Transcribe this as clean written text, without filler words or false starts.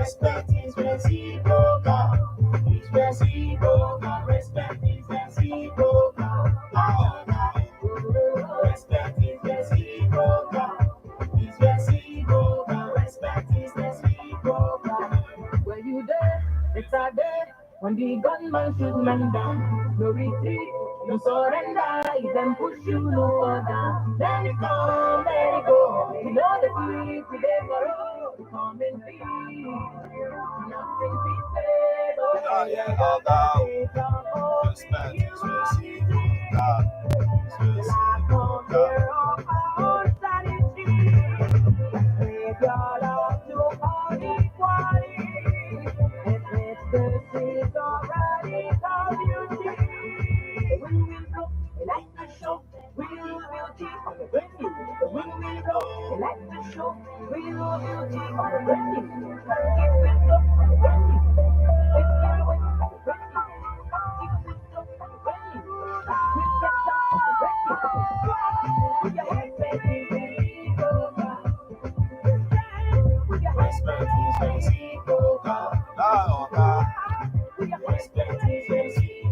Respect is reciprocal. It's reciprocal. Respect is reciprocal. Respect is reciprocal. It's reciprocal. Respect is reciprocal. Where you there? It's a day. When the gunman shoot man down, no retreat, no surrender. If them push you no further, let it come, let it go. You know the peace we dey for all. Come in peace, nothing be said. Oh yeah, respect is reciprocal. It's reciprocal. If you're love to all equality, if it's the seeds already beauty, the wind will blow, they like to show, real beauty on the venue. The wind will blow, they like to show, real beauty on the venue. It will blow on the venue, it will win on the venue, it will blow on the venue, we'll get down on the venue. With your head baby, go back. Respect is reciprocal. Respect is